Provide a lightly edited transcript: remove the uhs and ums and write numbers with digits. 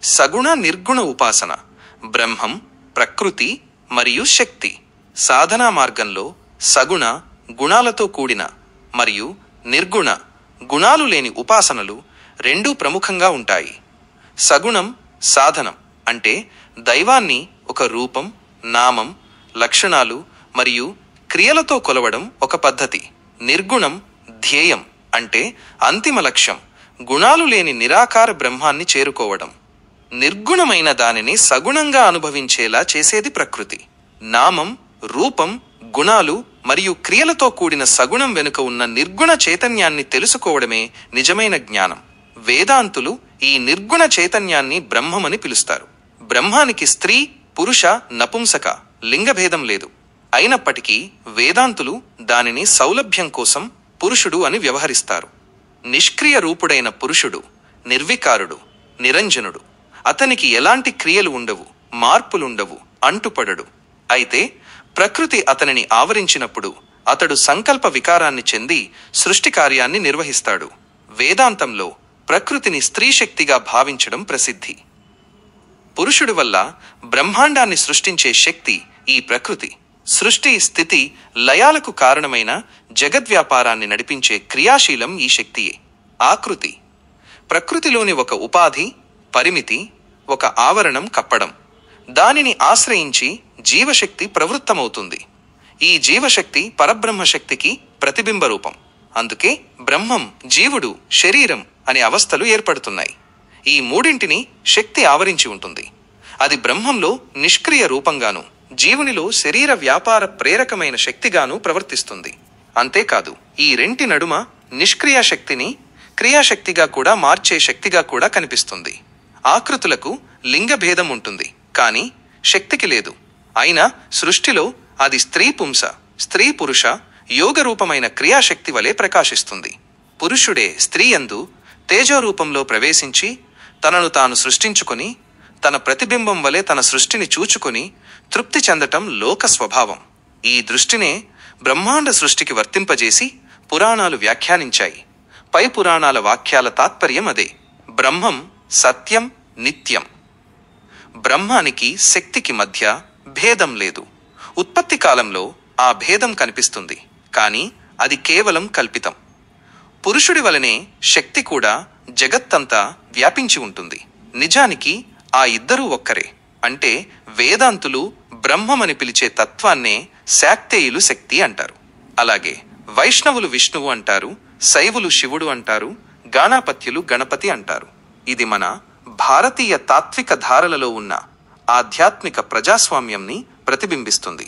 సగుణ నిర్గుణ ఉపాసన. బ్రహ్మం, ప్రకృతి మరియు శక్తి. సాధనా మార్గంలో సగుణ గుణాలతో కూడిన మరియు నిర్గుణ గుణాలు లేని ఉపాసనలు రెండూ ప్రముఖంగా ఉంటాయి. సగుణం సాధనం అంటే దైవాన్ని ఒక రూపం, నామం, లక్షణాలు మరియు క్రియలతో కొలవడం ఒక పద్ధతి. నిర్గుణం ధ్యేయం అంటే అంతిమ లక్ష్యం, గుణాలు లేని నిరాకార బ్రహ్మాన్ని చేరుకోవడం. నిర్గుణమైన దానిని సగుణంగా అనుభవించేలా చేసేది ప్రకృతి. నామం, రూపం, గుణాలు మరియు క్రియలతో కూడిన సగుణం వెనుక ఉన్న నిర్గుణ చైతన్యాన్ని తెలుసుకోవడమే నిజమైన జ్ఞానం. వేదాంతులు ఈ నిర్గుణ చైతన్యాన్ని బ్రహ్మమని పిలుస్తారు. బ్రహ్మానికి స్త్రీ, పురుష, నపుంసక లింగభేదం లేదు. అయినప్పటికీ వేదాంతులు దానిని సౌలభ్యం కోసం పురుషుడు అని వ్యవహరిస్తారు. నిష్క్రియ రూపుడైన పురుషుడు నిర్వికారుడు, నిరంజనుడు. అతనికి ఎలాంటి క్రియలు ఉండవు, మార్పులుండవు, అంటుపడడు. అయితే ప్రకృతి అతనిని ఆవరించినప్పుడు అతడు సంకల్ప వికారాన్ని చెంది సృష్టి కార్యాన్ని నిర్వహిస్తాడు. వేదాంతంలో ప్రకృతిని స్త్రీశక్తిగా భావించడం ప్రసిద్ధి. పురుషుడి వల్ల బ్రహ్మాండాన్ని సృష్టించే శక్తి ఈ ప్రకృతి. సృష్టి, స్థితి, లయాలకు కారణమైన జగద్వ్యాపారాన్ని నడిపించే క్రియాశీలం ఈ శక్తియే. ఆకృతి ప్రకృతిలోని ఒక ఉపాధి, పరిమితి, ఒక ఆవరణం కప్పడం. దానిని ఆశ్రయించి జీవశక్తి ప్రవృత్తమవుతుంది. ఈ జీవశక్తి పరబ్రహ్మశక్తికి ప్రతిబింబ రూపం. అందుకే బ్రహ్మం, జీవుడు, శరీరం అనే అవస్థలు ఏర్పడుతున్నాయి. ఈ మూడింటిని శక్తి ఆవరించి ఉంటుంది. అది బ్రహ్మంలో నిష్క్రియ రూపంగాను, జీవునిలో శరీర వ్యాపార ప్రేరకమైన శక్తిగాను ప్రవర్తిస్తుంది. అంతేకాదు ఈ రెంటి నడుమ నిష్క్రియ శక్తిని క్రియాశక్తిగా కూడా మార్చే శక్తిగా కూడా కనిపిస్తుంది. ఆకృతులకు లింగభేదం ఉంటుంది, కానీ శక్తికి లేదు. అయినా సృష్టిలో అది స్త్రీ పుంస, స్త్రీ పురుష యోగరూపమైన క్రియాశక్తి వలె ప్రకాశిస్తుంది. పురుషుడే స్త్రీయందు తేజోరూపంలో ప్రవేశించి తనను తాను సృష్టించుకొని తన ప్రతిబింబం వలె తన సృష్టిని చూచుకొని తృప్తి చెందటం లోక స్వభావం. ఈ దృష్టినే బ్రహ్మాండ సృష్టికి వర్తింపజేసి పురాణాలు వ్యాఖ్యానించాయి. పై పురాణాల వాక్యాల తాత్పర్యం అదే. బ్రహ్మం సత్యం, నిత్యం. బ్రహ్మానికి శక్తికి మధ్య భేదం లేదు. ఉత్పత్తి కాలంలో ఆ భేదం కనిపిస్తుంది, కానీ అది కేవలం కల్పితం. పురుషుడి వలనే శక్తి కూడా జగత్తంతా వ్యాపించి ఉంటుంది. నిజానికి ఆ ఇద్దరూ ఒక్కరే. అంటే వేదాంతులు బ్రహ్మమని పిలిచే తత్వాన్నే శాక్తేయులు శక్తి అంటారు. అలాగే వైష్ణవులు విష్ణువు అంటారు, శైవులు శివుడు అంటారు, గాణాపత్యులు గణపతి అంటారు. ఇది మన భారతీయ తాత్విక ధారలలో ఉన్న ఆధ్యాత్మిక ప్రజాస్వామ్యంని ప్రతిబింబిస్తుంది.